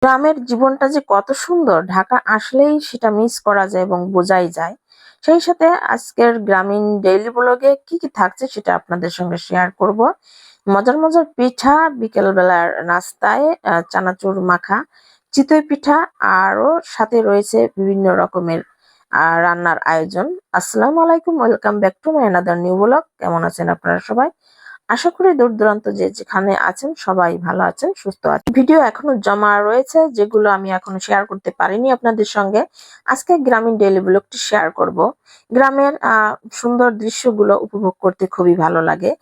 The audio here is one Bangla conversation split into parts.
গ্রামের জীবনটা যে কত সুন্দর ঢাকা আসলেই সেটা মিস করা যায় এবং বোঝাই যায়। সেই সাথে আজকের গ্রামীণ ডেইলি ব্লগে কি কি থাকছে সেটা আপনাদের সঙ্গে শেয়ার করব। মজার মজার পিঠা, বিকেল বেলার নাস্তায় চানাচুর মাখা, চিতই পিঠা, আরও সাথে রয়েছে বিভিন্ন রকমের রান্নার আয়োজন। আসসালামু আলাইকুম, welcome back to my another new blog. কেমন আছেন আপনারা সবাই? আশা করি দূর দূরান্ত যে যেখানে আছেন সবাই ভালো আছেন, সুস্থ আছেন। ভিডিও এখনো জমা রয়েছে যেগুলো আমি এখনো শেয়ার করতে পারিনি আপনাদের সঙ্গে। আজকে গ্রামীণ ডেইলি ব্লগটি শেয়ার করব। গ্রামের সুন্দর দৃশ্যগুলো উপভোগ করতে খুবই ভালো লাগে।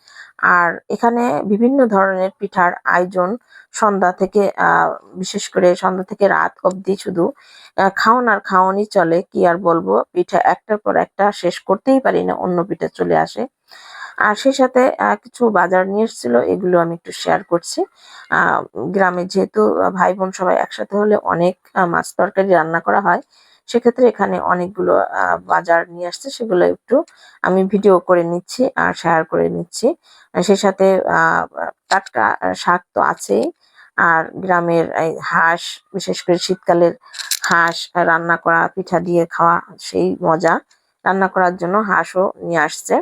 আর এখানে বিভিন্ন ধরনের পিঠার আয়োজন সন্ধ্যা থেকে বিশেষ করে সন্ধ্যা থেকে রাত অবধি শুধু খাওন আর খাওয়ানই চলে। কি আর বলবো, পিঠা একটার পর একটা শেষ করতেই পারি না, অন্য পিঠা চলে আসে। আর সেই সাথে কিছু বাজার নিয়ে এসেছিল, এগুলো আমি একটু শেয়ার করছি। গ্রামে যেহেতু ভাই বোন সবাই একসাথে হলে অনেক মাছ তরকারি রান্না করা হয়, সেক্ষেত্রে এখানে অনেকগুলো বাজার নিয়ে আসছে, সেগুলো একটু আমি ভিডিও করে নিচ্ছি আর শেয়ার করে নিচ্ছি। সেই সাথে টাটকা শাক তো আছেই। আর গ্রামের এই হাঁস, বিশেষ করে শীতকালের হাঁস রান্না করা, পিঠা দিয়ে খাওয়া সেই মজা। রান্না করার জন্য হাঁসও নিয়ে আসছে।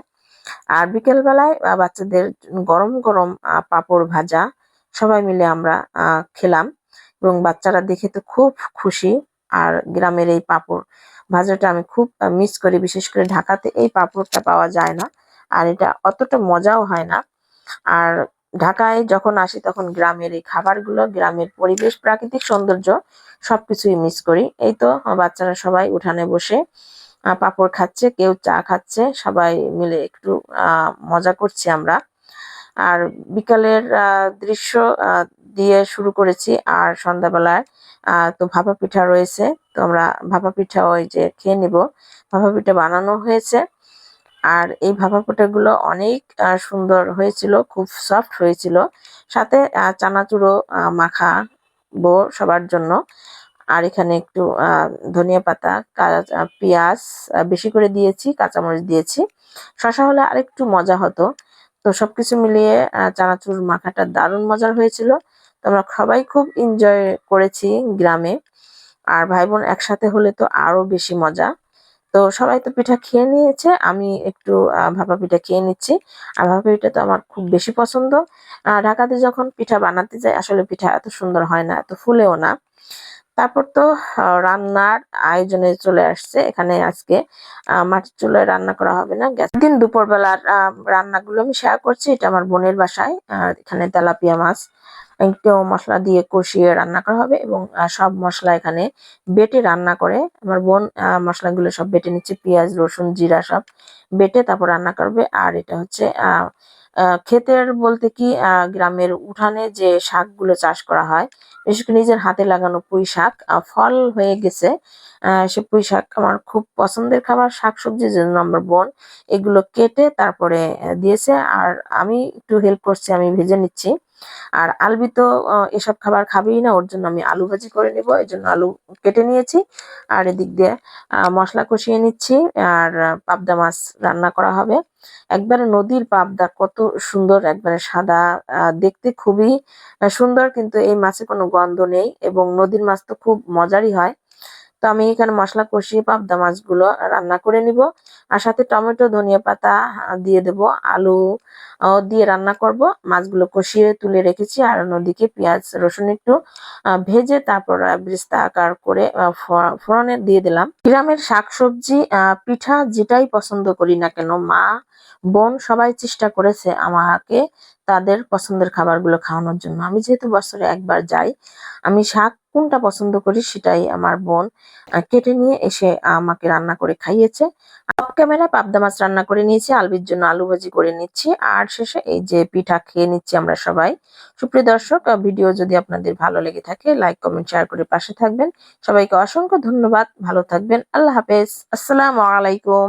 আর বিকেল বেলায় বাচ্চাদের গরম গরম পাঁপড় ভাজা সবাই মিলে আমরা খেলাম এবং বাচ্চারা দেখে তো খুব খুশি। আর গ্রামের এই পাঁপড় ভাজাটা আমি খুব মিস করি, বিশেষ করে ঢাকাতে এই পাঁপড়টা পাওয়া যায় না, আর এটা অতটা মজাও হয় না। আর ঢাকায় যখন আসি তখন গ্রামের এই খাবারগুলো, গ্রামের পরিবেশ, প্রাকৃতিক সৌন্দর্য সবকিছুই মিস করি। এই তো বাচ্চারা সবাই উঠানে বসে পাঁপড় খাচ্ছে, কেউ চা খাচ্ছে, সবাই মিলে একটু মজা করছি আমরা। আর বিকালের দৃশ্য দিয়ে শুরু করেছি। আর সন্ধ্যাবেলায় তো ভাপা পিঠা রয়েছে, তো আমরা ভাপা পিঠা ওই যে খেয়ে নিব। ভাপা পিঠা বানানো হয়েছে, আর এই ভাপা পিঠাগুলো অনেক সুন্দর হয়েছিল, খুব সফট হয়েছিল। সাথে চানাচুরও মাখাবো সবার জন্য। আর এখানে একটু ধনিয়া পাতা, পেঁয়াজ বেশি করে দিয়েছি, কাঁচামরিচ দিয়েছি। শসা হলে আরেকটু মজা হতো। তো সবকিছু মিলিয়ে চানাচুর মাখাটা দারুণ মজার হয়েছিল। তো আমরা সবাই খুব এনজয় করেছি গ্রামে। আর ভাই বোন একসাথে হলে তো আরো বেশি মজা। তো সবাই তো পিঠা খেয়ে নিয়েছে, আমি একটু ভাপা পিঠা খেয়ে নিচ্ছি। আর ভাপা পিঠা তো আমার খুব বেশি পছন্দ। ঢাকাতে যখন পিঠা বানাতে যাই আসলে পিঠা এত সুন্দর হয় না, এত ফুলেও না। তারপর তো রান্নার আয়োজনে চলে আসছে। এখানে আজকে মাটির চুলায় রান্না করা হবে না, গ্যাস। দিন দুপুরবেলার রান্নাগুলো আমি শেয়ার করছি। এটা আমার বোনের বাসায়। এখানে তেলাপিয়া মাছ একটু মশলা দিয়ে কষিয়ে রান্না করা হবে এবং সব মশলা এখানে বেটে রান্না করে আমার বোন মশলাগুলো সব বেটে নিচ্ছে, পেঁয়াজ রসুন জিরা সব বেটে তারপর রান্না করবে। আর এটা হচ্ছে ক্ষেতের বলতে কি গ্রামের উঠানে যে শাকগুলো চাষ করা হয়, বিশেষ করে নিজের হাতে লাগানো পুঁই শাক ফল হয়ে গেছে। সে পুঁই শাক আমার খুব পছন্দের খাবার, শাকসবজির জন্য আমার বোন এগুলো কেটে তারপরে দিয়েছে। আর আমি একটু হেল্প করছি, আমি ভেজে নিচ্ছি। আর আলবি তো এসব খাবার খাবেই না, ওর জন্য আমি আলু ভাজি করে নেব, এই জন্য আলু কেটে নিয়েছি। আর এদিক দিয়ে মশলা কষিয়ে নিচ্ছি। আর পাবদা মাছ রান্না করা হবে। একবারে নদীর পাবদা, কত সুন্দর, একবারে সাদা, দেখতে খুবই সুন্দর, কিন্তু এই মাছে কোনো গন্ধ নেই এবং নদীর মাছ তো খুব মজারই হয়। তো আমি এখানে মশলা কষিয়ে পাবদা মাছগুলো রান্না করে নিব। আর সাথে টমেটো ধনিয়া পাতা দিয়ে দেব, আলু দিয়ে রান্না করব। মাছগুলো কষিয়ে তুলে রেখেছি। আর অন্যদিকে পেঁয়াজ রসুন একটু ভেজে তারপর বেরেস্তা আকার করে ফোড়নে দিয়ে দিলাম। গ্রামের শাকসবজি পিঠা যেটাই পছন্দ করি না কেন, মা বোন সবাই চেষ্টা করেছে আমাকে তাদের পছন্দের খাবারগুলো খাওয়ানোর জন্য। আমি যেহেতু বছরে একবার যাই, আমি শাক কোনটা পছন্দ করি সেটাই আমার বোন কেটে নিয়ে এসে আমাকে রান্না করে খাইয়েছে। অফ ক্যামেরা পাবদা মাছ রান্না করে নিয়েছি, আলবির জন্য আলু ভাজি করে নিচ্ছি, আর শেষে এই যে পিঠা খেয়ে নিচ্ছি আমরা সবাই। সুপ্রিয় দর্শক, ভিডিও যদি আপনাদের ভালো লেগে থাকে লাইক কমেন্ট শেয়ার করে পাশে থাকবেন। সবাইকে অসংখ্য ধন্যবাদ, ভালো থাকবেন, আল্লাহ হাফেজ, আসসালামু আলাইকুম।